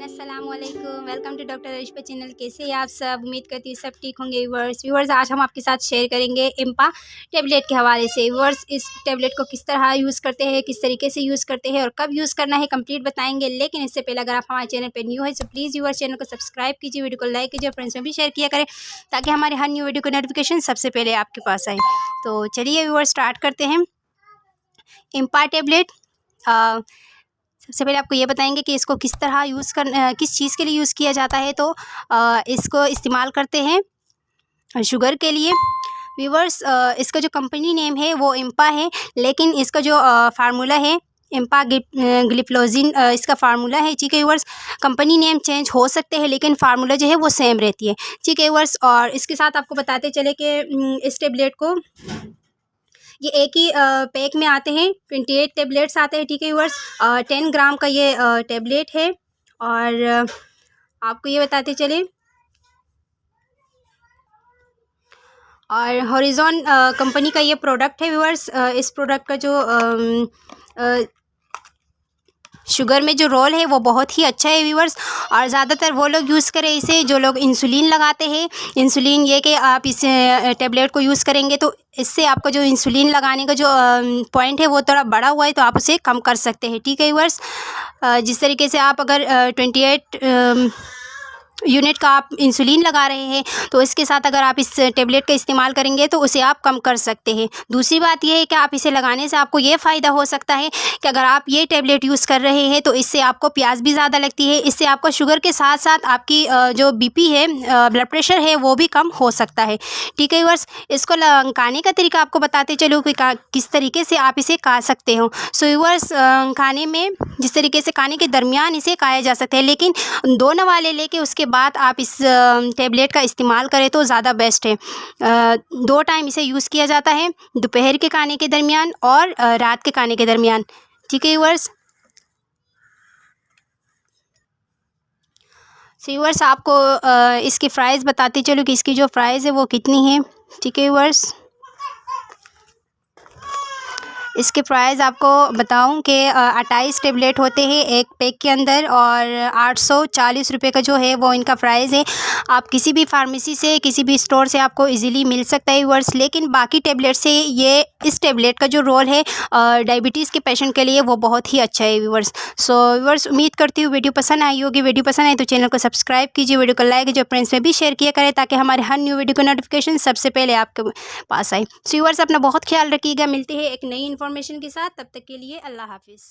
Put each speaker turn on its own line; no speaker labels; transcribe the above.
अस्सलामुअलैकुम, welcome to doctor Arisha channel. कैसे हैं आप सब? उम्मीद करती हूँ सब ठीक होंगे। व्यूअर्स आज हम आपके साथ शेयर करेंगे इम्पा टेबलेट के हवाले से। व्यूअर्स इस टेबलेट को किस तरह यूज़ करते हैं, किस तरीके से यूज़ करते हैं और कब यूज़ करना है कंप्लीट बताएंगे। लेकिन इससे पहले अगर आप हमारे चैनल पर न्यू है तो प्लीज़ व्यूअर्स चैनल को सब्सक्राइब कीजिए, वीडियो को लाइक कीजिए, फ्रेंड्स में भी शेयर किया करें ताकि हमारे हर न्यू वीडियो को नोटिफिकेशन सबसे पहले आपके पास आए। तो चलिए व्यूअर्स स्टार्ट करते हैं। इम्पा टेबलेट सबसे पहले आपको ये बताएंगे कि इसको किस तरह यूज़ कर किस चीज़ के लिए यूज़ किया जाता है। तो इसको इस्तेमाल करते हैं शुगर के लिए। व्यूअर्स इसका जो कंपनी नेम है वो इम्पा है, लेकिन इसका जो फार्मूला है इम्पा ग्लिफलोजिन इसका फार्मूला है। ठीक है व्यूअर्स, कंपनी नेम चेंज हो सकते हैं लेकिन फार्मूला जो है वो सेम रहती है। ठीक है व्यूअर्स, और इसके साथ आपको बताते चले कि इस टेबलेट को ये एक ही पैक में आते हैं, 28 टेबलेट्स आते हैं। ठीक है व्यूअर्स, 10 ग्राम का ये टेबलेट है। और आपको ये बताते चले और हॉरिजॉन कंपनी का ये प्रोडक्ट है व्यूअर्स। इस प्रोडक्ट का जो शुगर में जो रोल है वो बहुत ही अच्छा है व्यूअर्स। और ज़्यादातर वो लोग यूज़ करें इसे जो लोग इंसुलिन लगाते हैं। इंसुलिन ये कि आप इस टेबलेट को यूज़ करेंगे तो इससे आपका जो इंसुलिन लगाने का जो पॉइंट है वो थोड़ा बड़ा हुआ है तो आप उसे कम कर सकते हैं। ठीक है व्यूअर्स, जिस तरीके से आप अगर 28 यूनिट का आप इंसुलिन लगा रहे हैं तो इसके साथ अगर आप इस टेबलेट का इस्तेमाल करेंगे तो उसे आप कम कर सकते हैं। दूसरी बात यह है कि आप इसे लगाने से आपको ये फ़ायदा हो सकता है कि अगर आप ये टेबलेट यूज़ कर रहे हैं तो इससे आपको प्यास भी ज़्यादा लगती है। इससे आपका शुगर के साथ साथ आपकी जो बीपी है, ब्लड प्रेशर है, वो भी कम हो सकता है। ठीक है व्यूअर्स, इसको खाने का तरीका आपको बताते चलो कि किस तरीके से आप इसे खा सकते हो। सो व्यूअर्स, खाने में जिस तरीके से खाने के दरमियान इसे खाया जा सकता है, लेकिन 2 नवाले लेके उसके बाद आप इस टेबलेट का इस्तेमाल करें तो ज़्यादा बेस्ट है। 2 टाइम इसे यूज़ किया जाता है, दोपहर के खाने के दरमियान और रात के खाने के दरमियान। ठीक है व्यूअर्स, व्यूअर्स आपको इसकी प्राइस बताती चलो कि इसकी जो प्राइस है वो कितनी है। ठीक है व्यूअर्स, इसके प्राइस आपको बताऊं कि 28 टेबलेट होते हैं एक पैक के अंदर और 840 रुपये का जो है वो इनका प्राइस है। आप किसी भी फार्मेसी से, किसी भी स्टोर से आपको इजीली मिल सकता है व्यूअर्स। लेकिन बाकी टेबलेट से ये इस टेबलेट का जो रोल है डायबिटीज़ के पेशेंट के लिए वो बहुत ही अच्छा है व्यूअर्स। सो व्यूअर्स, उम्मीद करती हूँ वीडियो पसंद आई होगी। वीडियो पसंद आई तो चैनल को सब्सक्राइब कीजिए, वीडियो को लाइक कीजिए, फ्रेंड्स में भी शेयर किया करें ताकि हमारे हर न्यू वीडियो का नोटिफिकेशन सबसे पहले आपके पास आए। सो व्यूअर्स, अपना बहुत ख्याल रखिएगा। मिलते हैं एक नई इन्फॉर्मेशन के साथ, तब तक के लिए अल्लाह हाफिज़।